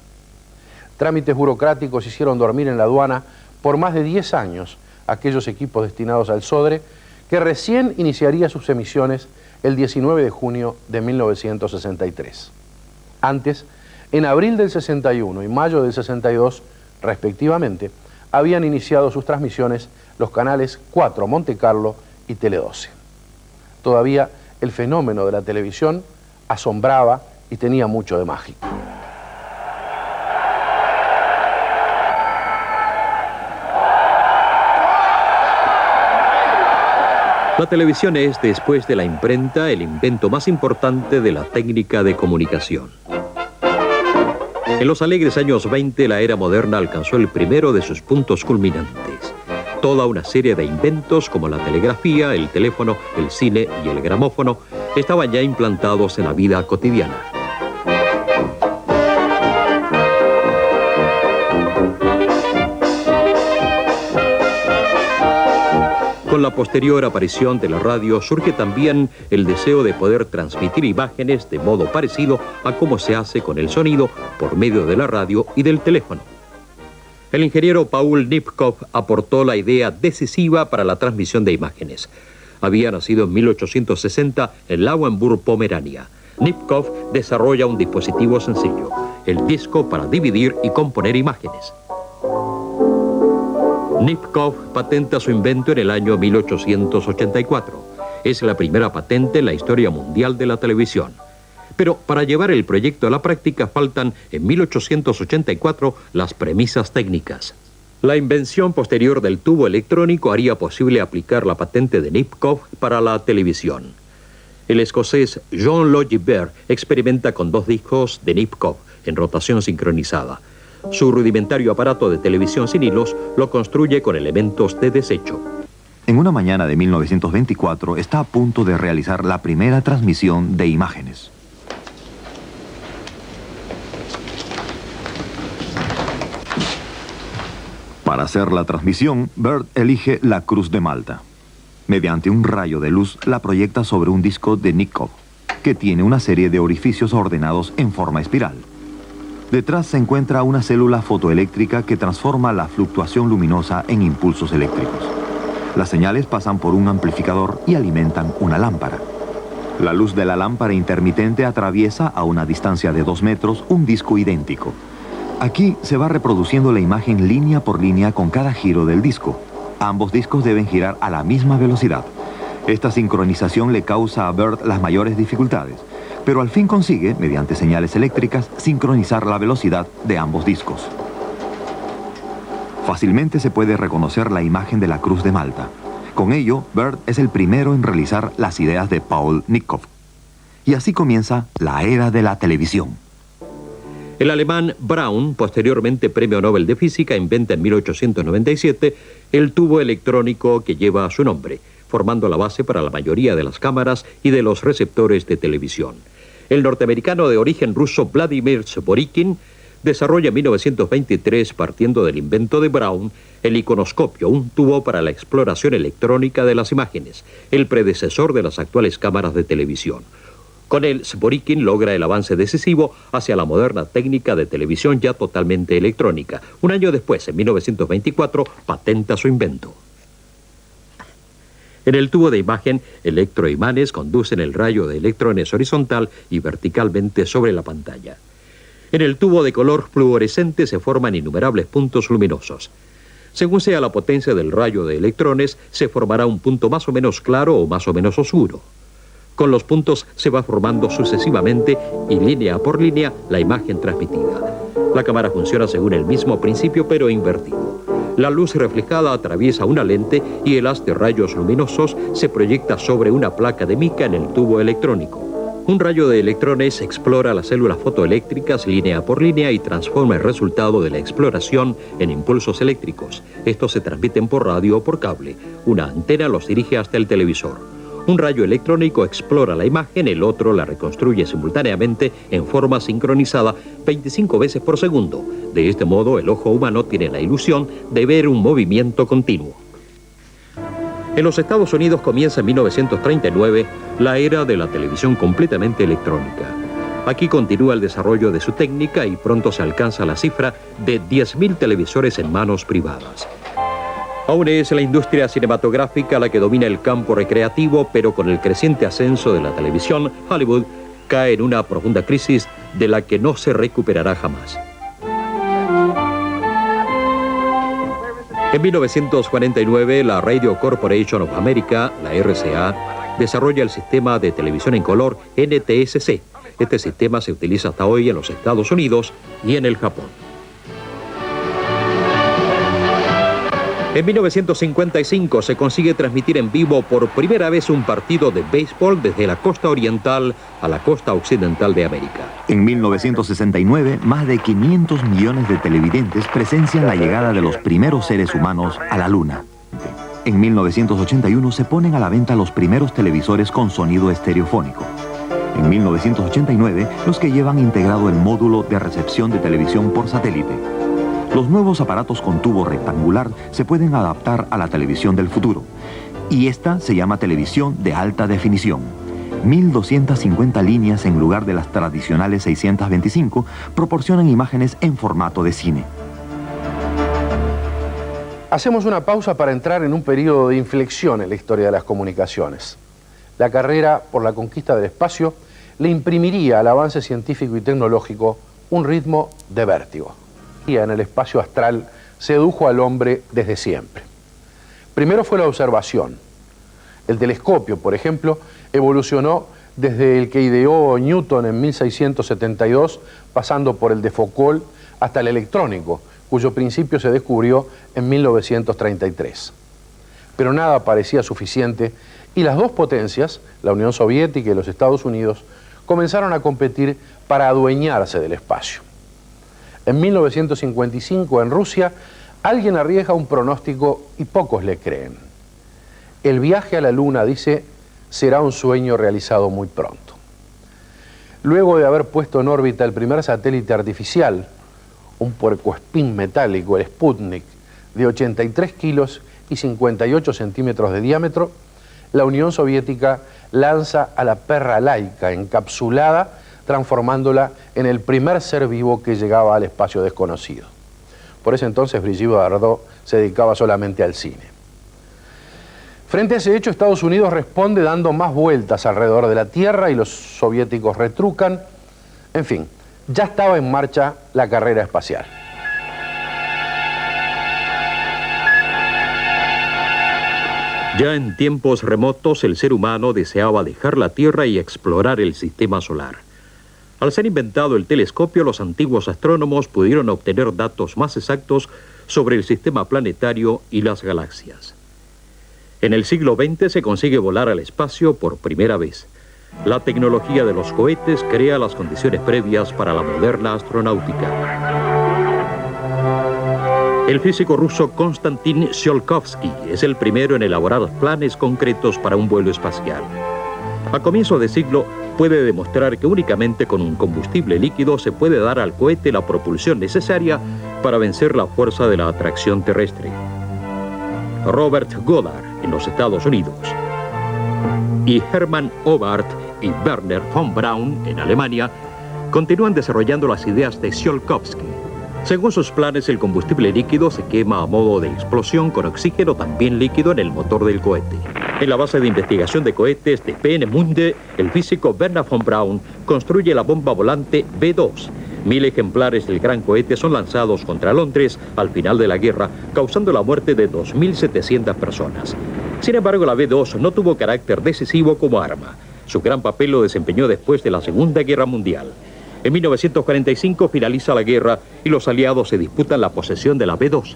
Trámites burocráticos hicieron dormir en la aduana por más de 10 años aquellos equipos destinados al Sodre, que recién iniciaría sus emisiones el 19 de junio de 1963. Antes, en abril del 61 y mayo del 62, respectivamente, habían iniciado sus transmisiones los canales 4 Monte Carlo y Tele 12. Todavía el fenómeno de la televisión asombraba y tenía mucho de mágico. La televisión es, después de la imprenta, el invento más importante de la técnica de comunicación. En los alegres años 20, la era moderna alcanzó el primero de sus puntos culminantes. Toda una serie de inventos como la telegrafía, el teléfono, el cine y el gramófono estaban ya implantados en la vida cotidiana. Con la posterior aparición de la radio surge también el deseo de poder transmitir imágenes de modo parecido a cómo se hace con el sonido por medio de la radio y del teléfono. El ingeniero Paul Nipkow aportó la idea decisiva para la transmisión de imágenes. Había nacido en 1860 en Lauenburg, Pomerania. Nipkow desarrolla un dispositivo sencillo, el disco para dividir y componer imágenes. Nipkow patenta su invento en el año 1884. Es la primera patente en la historia mundial de la televisión. Pero para llevar el proyecto a la práctica faltan en 1884 las premisas técnicas. La invención posterior del tubo electrónico haría posible aplicar la patente de Nipkow para la televisión. El escocés John Logibert experimenta con 2 discos de Nipkow en rotación sincronizada. Su rudimentario aparato de televisión sin hilos lo construye con elementos de desecho. En una mañana de 1924 está a punto de realizar la primera transmisión de imágenes. Para hacer la transmisión, Bert elige la Cruz de Malta. Mediante un rayo de luz la proyecta sobre un disco de Nipkow, que tiene una serie de orificios ordenados en forma espiral. Detrás se encuentra una célula fotoeléctrica que transforma la fluctuación luminosa en impulsos eléctricos. Las señales pasan por un amplificador y alimentan una lámpara. La luz de la lámpara intermitente atraviesa a una distancia de 2 metros un disco idéntico. Aquí se va reproduciendo la imagen línea por línea con cada giro del disco. Ambos discos deben girar a la misma velocidad. Esta sincronización le causa a Bert las mayores dificultades, pero al fin consigue, mediante señales eléctricas, sincronizar la velocidad de ambos discos. Fácilmente se puede reconocer la imagen de la Cruz de Malta. Con ello, Bert es el primero en realizar las ideas de Paul Nipkow. Y así comienza la era de la televisión. El alemán Braun, posteriormente Premio Nobel de Física, inventa en 1897 el tubo electrónico que lleva su nombre, formando la base para la mayoría de las cámaras y de los receptores de televisión. El norteamericano de origen ruso Vladimir Zworykin desarrolla en 1923, partiendo del invento de Brown, el iconoscopio, un tubo para la exploración electrónica de las imágenes, el predecesor de las actuales cámaras de televisión. Con él, Zworykin logra el avance decisivo hacia la moderna técnica de televisión ya totalmente electrónica. Un año después, en 1924, patenta su invento. En el tubo de imagen, electroimanes conducen el rayo de electrones horizontal y verticalmente sobre la pantalla. En el tubo de color fluorescente se forman innumerables puntos luminosos. Según sea la potencia del rayo de electrones, se formará un punto más o menos claro o más o menos oscuro. Con los puntos se va formando sucesivamente y línea por línea la imagen transmitida. La cámara funciona según el mismo principio pero invertido. La luz reflejada atraviesa una lente y el haz de rayos luminosos se proyecta sobre una placa de mica en el tubo electrónico. Un rayo de electrones explora las células fotoeléctricas línea por línea y transforma el resultado de la exploración en impulsos eléctricos. Estos se transmiten por radio o por cable. Una antena los dirige hasta el televisor. Un rayo electrónico explora la imagen, el otro la reconstruye simultáneamente en forma sincronizada 25 veces por segundo. De este modo, el ojo humano tiene la ilusión de ver un movimiento continuo. En los Estados Unidos comienza en 1939 la era de la televisión completamente electrónica. Aquí continúa el desarrollo de su técnica y pronto se alcanza la cifra de 10.000 televisores en manos privadas. Aún es la industria cinematográfica la que domina el campo recreativo, pero con el creciente ascenso de la televisión, Hollywood cae en una profunda crisis de la que no se recuperará jamás. En 1949, la Radio Corporation of America, la RCA, desarrolla el sistema de televisión en color NTSC. Este sistema se utiliza hasta hoy en los Estados Unidos y en el Japón. En 1955 se consigue transmitir en vivo por primera vez un partido de béisbol desde la costa oriental a la costa occidental de América. En 1969, más de 500 millones de televidentes presencian la llegada de los primeros seres humanos a la Luna. En 1981 se ponen a la venta los primeros televisores con sonido estereofónico. En 1989, los que llevan integrado el módulo de recepción de televisión por satélite. Los nuevos aparatos con tubo rectangular se pueden adaptar a la televisión del futuro. Y esta se llama televisión de alta definición. 1250 líneas en lugar de las tradicionales 625 proporcionan imágenes en formato de cine. Hacemos una pausa para entrar en un periodo de inflexión en la historia de las comunicaciones. La carrera por la conquista del espacio le imprimiría al avance científico y tecnológico un ritmo de vértigo. En el espacio astral sedujo al hombre desde siempre. Primero fue la observación. El telescopio, por ejemplo, evolucionó desde el que ideó Newton en 1672, pasando por el de Foucault, hasta el electrónico, cuyo principio se descubrió en 1933. Pero nada parecía suficiente y las dos potencias, la Unión Soviética y los Estados Unidos, comenzaron a competir para adueñarse del espacio. En 1955, en Rusia, alguien arriesga un pronóstico y pocos le creen. El viaje a la Luna, dice, será un sueño realizado muy pronto. Luego de haber puesto en órbita el primer satélite artificial, un puercoespín metálico, el Sputnik, de 83 kilos y 58 centímetros de diámetro, la Unión Soviética lanza a la perra Laika encapsulada, transformándola en el primer ser vivo que llegaba al espacio desconocido. Por ese entonces Brigitte Bardot se dedicaba solamente al cine. Frente a ese hecho, Estados Unidos responde dando más vueltas alrededor de la Tierra y los soviéticos retrucan. En fin, ya estaba en marcha la carrera espacial. Ya en tiempos remotos, el ser humano deseaba dejar la Tierra y explorar el sistema solar. Al ser inventado el telescopio, los antiguos astrónomos pudieron obtener datos más exactos sobre el sistema planetario y las galaxias. En el siglo XX se consigue volar al espacio por primera vez. La tecnología de los cohetes crea las condiciones previas para la moderna astronáutica. El físico ruso Konstantin Tsiolkovsky es el primero en elaborar planes concretos para un vuelo espacial. A comienzos de siglo, puede demostrar que únicamente con un combustible líquido se puede dar al cohete la propulsión necesaria para vencer la fuerza de la atracción terrestre. Robert Goddard, en los Estados Unidos, y Hermann Oberth y Werner von Braun, en Alemania, continúan desarrollando las ideas de Tsiolkovsky. Según sus planes, el combustible líquido se quema a modo de explosión con oxígeno también líquido en el motor del cohete. En la base de investigación de cohetes de Peenemünde, el físico Werner von Braun construye la bomba volante B-2. 1000 ejemplares del gran cohete son lanzados contra Londres al final de la guerra, causando la muerte de 2.700 personas. Sin embargo, la B-2 no tuvo carácter decisivo como arma. Su gran papel lo desempeñó después de la Segunda Guerra Mundial. En 1945 finaliza la guerra y los aliados se disputan la posesión de la B-2.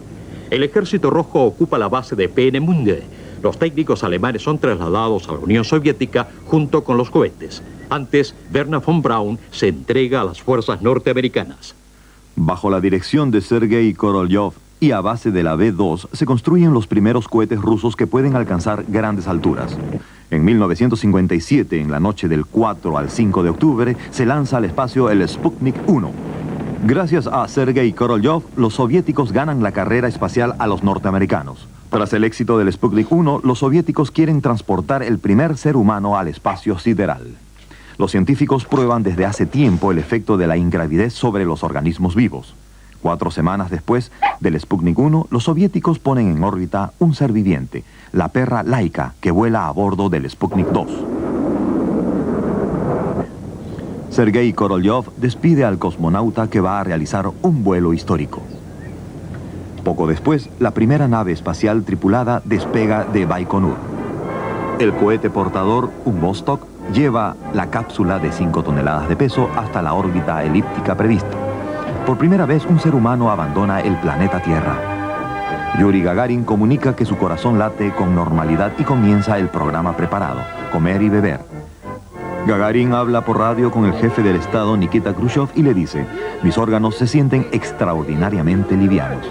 El Ejército Rojo ocupa la base de Peenemünde. Los técnicos alemanes son trasladados a la Unión Soviética junto con los cohetes. Antes, Werner von Braun se entrega a las fuerzas norteamericanas. Bajo la dirección de Sergei Korolyov y a base de la B-2 se construyen los primeros cohetes rusos que pueden alcanzar grandes alturas. En 1957, en la noche del 4 al 5 de octubre, se lanza al espacio el Sputnik 1. Gracias a Sergei Korolyov, los soviéticos ganan la carrera espacial a los norteamericanos. Tras el éxito del Sputnik 1, los soviéticos quieren transportar el primer ser humano al espacio sideral. Los científicos prueban desde hace tiempo el efecto de la ingravidez sobre los organismos vivos. 4 semanas después del Sputnik 1, los soviéticos ponen en órbita un ser viviente, la perra Laika, que vuela a bordo del Sputnik 2. Sergei Korolyov despide al cosmonauta que va a realizar un vuelo histórico. Poco después, la primera nave espacial tripulada despega de Baikonur. El cohete portador, un Vostok, lleva la cápsula de 5 toneladas de peso hasta la órbita elíptica prevista. Por primera vez, un ser humano abandona el planeta Tierra. Yuri Gagarin comunica que su corazón late con normalidad y comienza el programa preparado, comer y beber. Gagarin habla por radio con el jefe del Estado, Nikita Khrushchev, y le dice: mis órganos se sienten extraordinariamente livianos.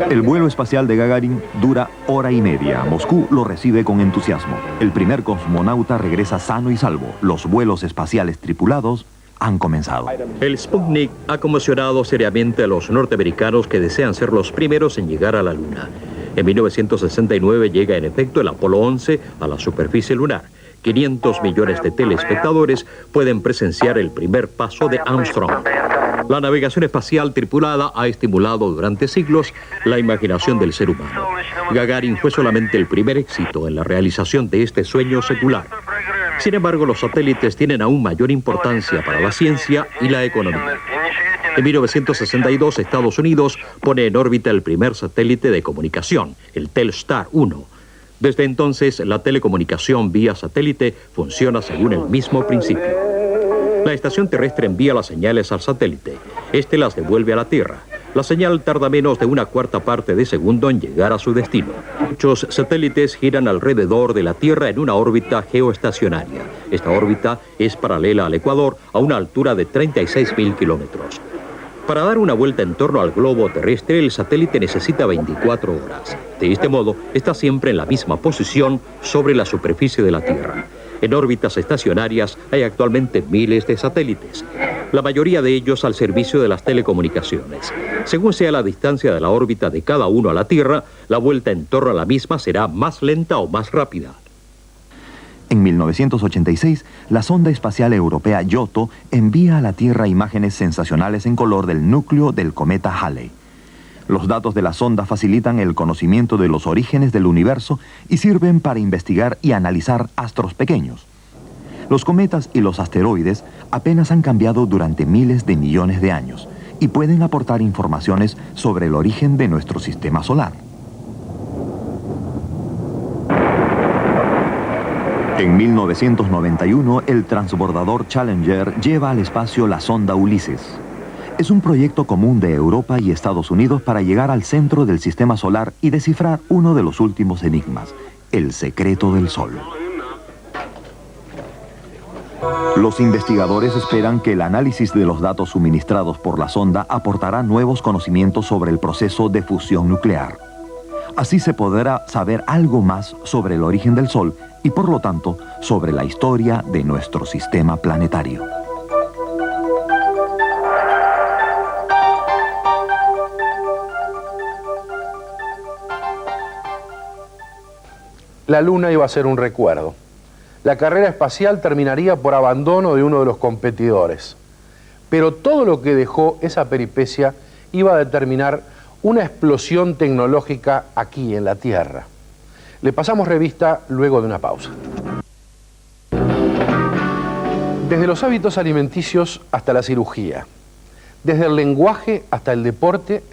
El vuelo espacial de Gagarin dura 1 hora y media. Moscú lo recibe con entusiasmo. El primer cosmonauta regresa sano y salvo. Los vuelos espaciales tripulados han comenzado. El Sputnik ha conmocionado seriamente a los norteamericanos que desean ser los primeros en llegar a la Luna. En 1969 llega en efecto el Apolo 11 a la superficie lunar. 500 millones de telespectadores pueden presenciar el primer paso de Armstrong. La navegación espacial tripulada ha estimulado durante siglos la imaginación del ser humano. Gagarin fue solamente el primer éxito en la realización de este sueño secular. Sin embargo, los satélites tienen aún mayor importancia para la ciencia y la economía. En 1962, Estados Unidos pone en órbita el primer satélite de comunicación, el Telstar 1. Desde entonces, la telecomunicación vía satélite funciona según el mismo principio. La estación terrestre envía las señales al satélite. Este las devuelve a la Tierra. La señal tarda menos de 1/4 parte de segundo en llegar a su destino. Muchos satélites giran alrededor de la Tierra en una órbita geoestacionaria. Esta órbita es paralela al Ecuador a una altura de 36.000 kilómetros. Para dar una vuelta en torno al globo terrestre, el satélite necesita 24 horas. De este modo, está siempre en la misma posición sobre la superficie de la Tierra. En órbitas estacionarias hay actualmente miles de satélites, la mayoría de ellos al servicio de las telecomunicaciones. Según sea la distancia de la órbita de cada uno a la Tierra, la vuelta en torno a la misma será más lenta o más rápida. En 1986, la sonda espacial europea Giotto envía a la Tierra imágenes sensacionales en color del núcleo del cometa Halley. Los datos de la sonda facilitan el conocimiento de los orígenes del universo y sirven para investigar y analizar astros pequeños. Los cometas y los asteroides apenas han cambiado durante miles de millones de años y pueden aportar informaciones sobre el origen de nuestro sistema solar. En 1991, el transbordador Challenger lleva al espacio la sonda Ulises. Es un proyecto común de Europa y Estados Unidos para llegar al centro del sistema solar y descifrar uno de los últimos enigmas, el secreto del Sol. Los investigadores esperan que el análisis de los datos suministrados por la sonda aportará nuevos conocimientos sobre el proceso de fusión nuclear. Así se podrá saber algo más sobre el origen del Sol y, por lo tanto, sobre la historia de nuestro sistema planetario. La Luna iba a ser un recuerdo. La carrera espacial terminaría por abandono de uno de los competidores. Pero todo lo que dejó esa peripecia iba a determinar una explosión tecnológica aquí en la Tierra. Le pasamos revista luego de una pausa. Desde los hábitos alimenticios hasta la cirugía, desde el lenguaje hasta el deporte,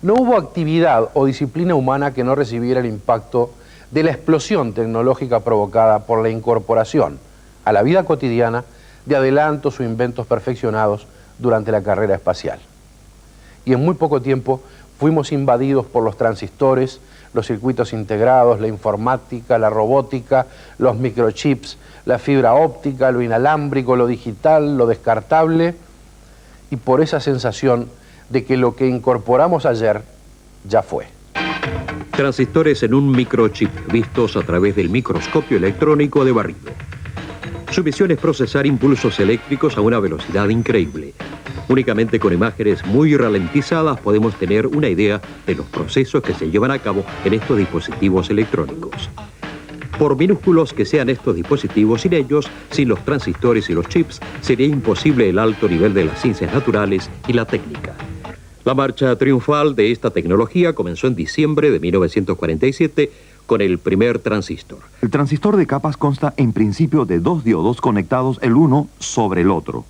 no hubo actividad o disciplina humana que no recibiera el impacto de la explosión tecnológica provocada por la incorporación a la vida cotidiana de adelantos o inventos perfeccionados durante la carrera espacial. Y en muy poco tiempo fuimos invadidos por los transistores, los circuitos integrados, la informática, la robótica, los microchips, la fibra óptica, lo inalámbrico, lo digital, lo descartable, y por esa sensación de que lo que incorporamos ayer ya fue. Transistores en un microchip, vistos a través del microscopio electrónico de barrido. Su misión es procesar impulsos eléctricos a una velocidad increíble. Únicamente con imágenes muy ralentizadas podemos tener una idea de los procesos que se llevan a cabo en estos dispositivos electrónicos. Por minúsculos que sean estos dispositivos, sin ellos, sin los transistores y los chips, sería imposible el alto nivel de las ciencias naturales y la técnica. La marcha triunfal de esta tecnología comenzó en diciembre de 1947 con el primer transistor. El transistor de capas consta en principio de dos diodos conectados el uno sobre el otro.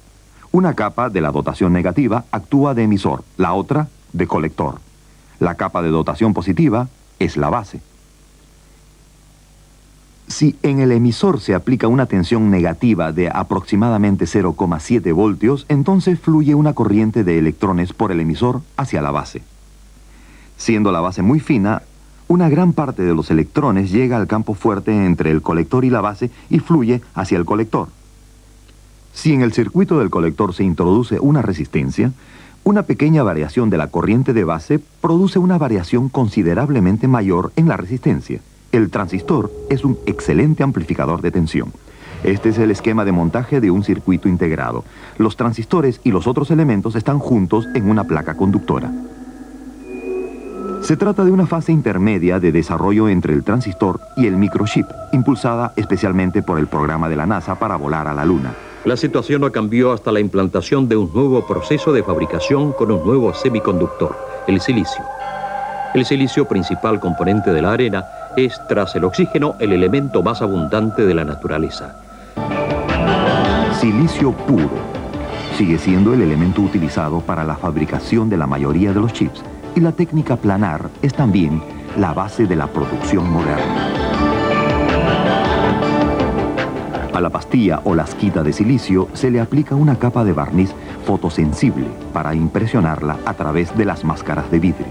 Una capa de la dotación negativa actúa de emisor, la otra de colector. La capa de dotación positiva es la base. Si en el emisor se aplica una tensión negativa de aproximadamente 0,7 voltios, entonces fluye una corriente de electrones por el emisor hacia la base. Siendo la base muy fina, una gran parte de los electrones llega al campo fuerte entre el colector y la base y fluye hacia el colector. Si en el circuito del colector se introduce una resistencia, una pequeña variación de la corriente de base produce una variación considerablemente mayor en la resistencia. El transistor es un excelente amplificador de tensión. Este es el esquema de montaje de un circuito integrado. Los transistores y los otros elementos están juntos en una placa conductora. Se trata de una fase intermedia de desarrollo entre el transistor y el microchip, impulsada especialmente por el programa de la NASA para volar a la Luna. La situación no cambió hasta la implantación de un nuevo proceso de fabricación con un nuevo semiconductor, el silicio. El silicio, principal componente de la arena, es, tras el oxígeno, el elemento más abundante de la naturaleza. Silicio puro. Sigue siendo el elemento utilizado para la fabricación de la mayoría de los chips, y la técnica planar es también la base de la producción moderna. A la pastilla o lasquita de silicio se le aplica una capa de barniz fotosensible para impresionarla a través de las máscaras de vidrio.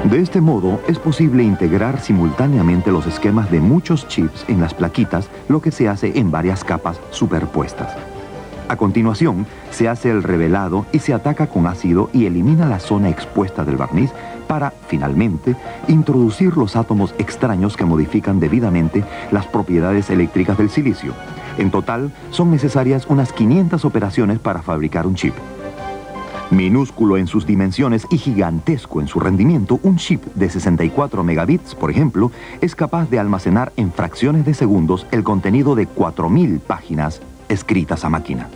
De este modo, es posible integrar simultáneamente los esquemas de muchos chips en las plaquitas, lo que se hace en varias capas superpuestas. A continuación, se hace el revelado y se ataca con ácido y elimina la zona expuesta del barniz para, finalmente, introducir los átomos extraños que modifican debidamente las propiedades eléctricas del silicio. En total, son necesarias unas 500 operaciones para fabricar un chip. Minúsculo en sus dimensiones y gigantesco en su rendimiento, un chip de 64 megabits, por ejemplo, es capaz de almacenar en fracciones de segundos el contenido de 4000 páginas escritas a máquina.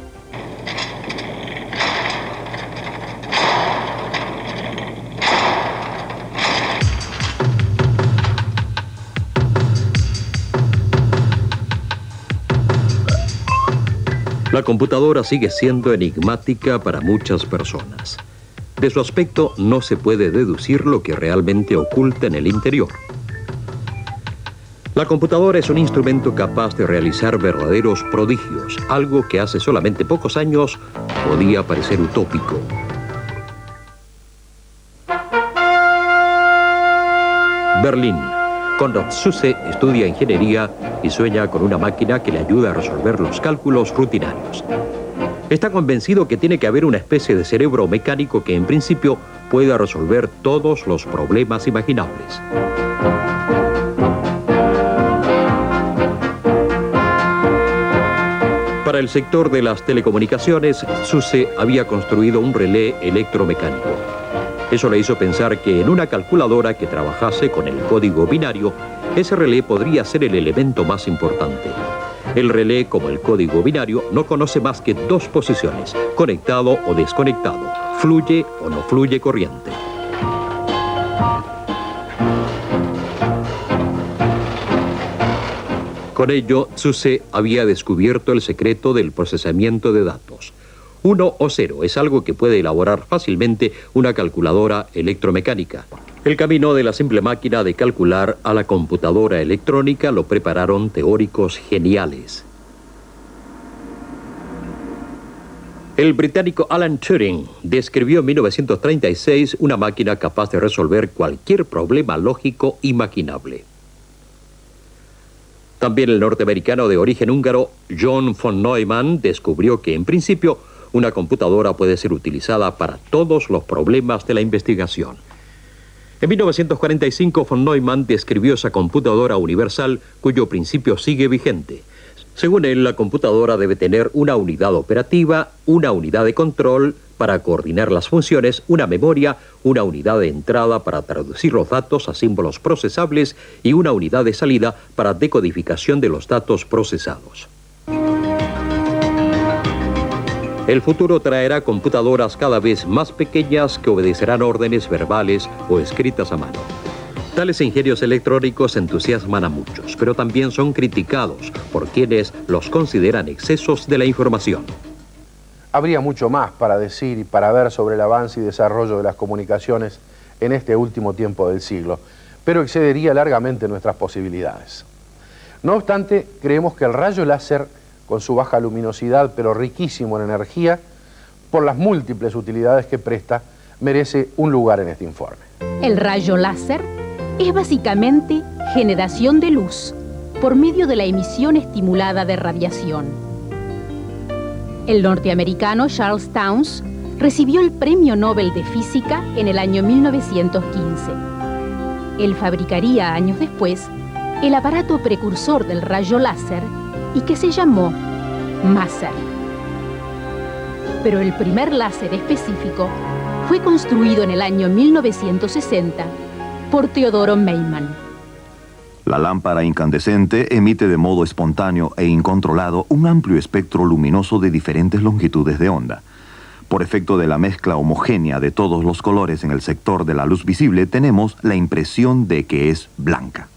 La computadora sigue siendo enigmática para muchas personas. De su aspecto no se puede deducir lo que realmente oculta en el interior. La computadora es un instrumento capaz de realizar verdaderos prodigios, algo que hace solamente pocos años podía parecer utópico. Berlín. Konrad Zuse estudia ingeniería y sueña con una máquina que le ayuda a resolver los cálculos rutinarios. Está convencido que tiene que haber una especie de cerebro mecánico que en principio pueda resolver todos los problemas imaginables. Para el sector de las telecomunicaciones, SUSE había construido un relé electromecánico. Eso le hizo pensar que en una calculadora que trabajase con el código binario, ese relé podría ser el elemento más importante. El relé, como el código binario, no conoce más que dos posiciones, conectado o desconectado, fluye o no fluye corriente. Con ello, SUSE había descubierto el secreto del procesamiento de datos. 1 o 0 es algo que puede elaborar fácilmente una calculadora electromecánica. El camino de la simple máquina de calcular a la computadora electrónica lo prepararon teóricos geniales. El británico Alan Turing describió en 1936 una máquina capaz de resolver cualquier problema lógico imaginable. También el norteamericano de origen húngaro John von Neumann descubrió que en principio una computadora puede ser utilizada para todos los problemas de la investigación. En 1945, von Neumann describió esa computadora universal cuyo principio sigue vigente. Según él, la computadora debe tener una unidad operativa, una unidad de control para coordinar las funciones, una memoria, una unidad de entrada para traducir los datos a símbolos procesables y una unidad de salida para decodificación de los datos procesados. El futuro traerá computadoras cada vez más pequeñas que obedecerán órdenes verbales o escritas a mano. Tales ingenios electrónicos entusiasman a muchos, pero también son criticados por quienes los consideran excesos de la información. Habría mucho más para decir y para ver sobre el avance y desarrollo de las comunicaciones en este último tiempo del siglo, pero excedería largamente nuestras posibilidades. No obstante, creemos que el rayo láser, con su baja luminosidad pero riquísimo en energía, por las múltiples utilidades que presta, merece un lugar en este informe. El rayo láser es básicamente generación de luz por medio de la emisión estimulada de radiación. El norteamericano Charles Townes recibió el Premio Nobel de Física en el año 1915. Él fabricaría años después el aparato precursor del rayo láser y que se llamó Maser. Pero el primer láser específico fue construido en el año 1960 por Teodoro Meiman. La lámpara incandescente emite de modo espontáneo e incontrolado un amplio espectro luminoso de diferentes longitudes de onda. Por efecto de la mezcla homogénea de todos los colores en el sector de la luz visible, tenemos la impresión de que es blanca.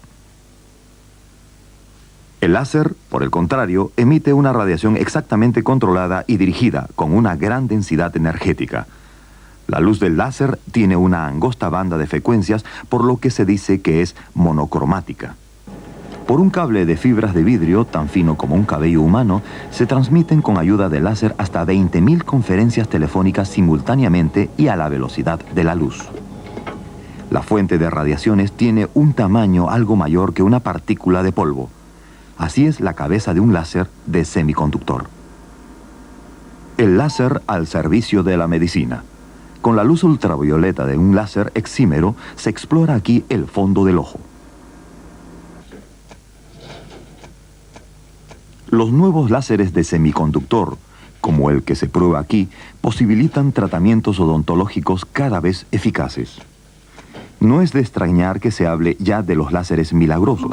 El láser, por el contrario, emite una radiación exactamente controlada y dirigida con una gran densidad energética. La luz del láser tiene una angosta banda de frecuencias, por lo que se dice que es monocromática. Por un cable de fibras de vidrio, tan fino como un cabello humano, se transmiten con ayuda del láser hasta 20.000 conferencias telefónicas simultáneamente y a la velocidad de la luz. La fuente de radiaciones tiene un tamaño algo mayor que una partícula de polvo. Así es la cabeza de un láser de semiconductor. El láser al servicio de la medicina. Con la luz ultravioleta de un láser exímero se explora aquí el fondo del ojo. Los nuevos láseres de semiconductor, como el que se prueba aquí, posibilitan tratamientos odontológicos cada vez eficaces. No es de extrañar que se hable ya de los láseres milagrosos.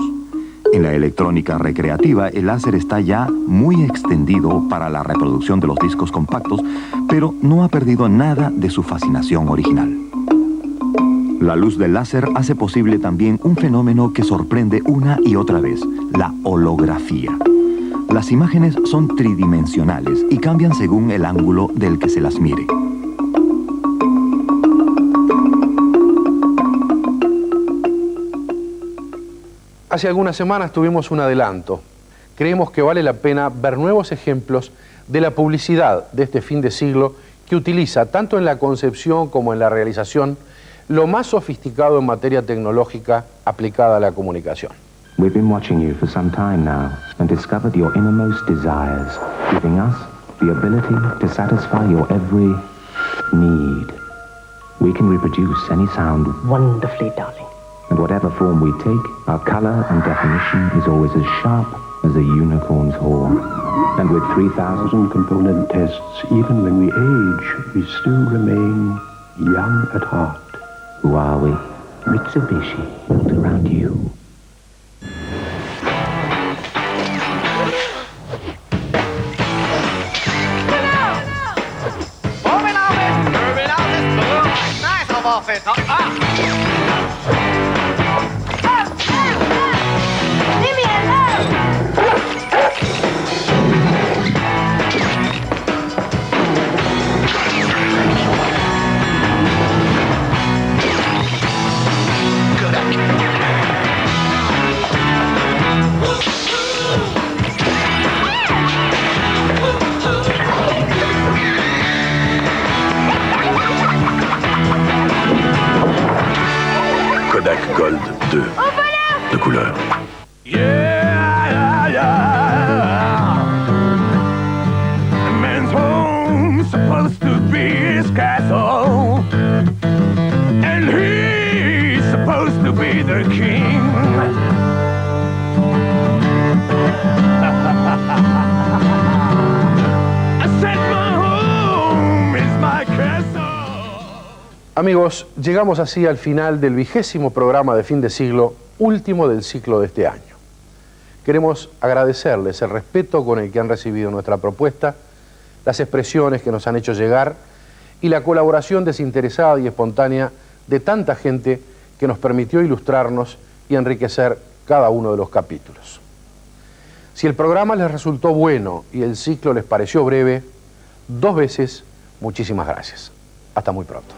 En la electrónica recreativa, el láser está ya muy extendido para la reproducción de los discos compactos, pero no ha perdido nada de su fascinación original. La luz del láser hace posible también un fenómeno que sorprende una y otra vez, la holografía. Las imágenes son tridimensionales y cambian según el ángulo del que se las mire. Hace algunas semanas tuvimos un adelanto. Creemos que vale la pena ver nuevos ejemplos de la publicidad de este fin de siglo que utiliza, tanto en la concepción como en la realización, lo más sofisticado en materia tecnológica aplicada a la comunicación. We've been watching you for some time now and discovered your innermost desires, giving us the ability to satisfy your every need. We can reproduce any sound wonderfully, darling. And whatever form we take, our color and definition is always as sharp as a unicorn's horn. And with 3,000 component tests, even when we age, we still remain young at heart. Who are we? Mitsubishi, built around you. Kodak Gold 2, de couleur. Yeah, a man's home supposed to be his castle, and he's supposed to be the king. I said my home is my castle. Amigos, llegamos así al final del 20º programa de fin de siglo, último del ciclo de este año. Queremos agradecerles el respeto con el que han recibido nuestra propuesta, las expresiones que nos han hecho llegar y la colaboración desinteresada y espontánea de tanta gente que nos permitió ilustrarnos y enriquecer cada uno de los capítulos. Si el programa les resultó bueno y el ciclo les pareció breve, 2 veces, muchísimas gracias. Hasta muy pronto.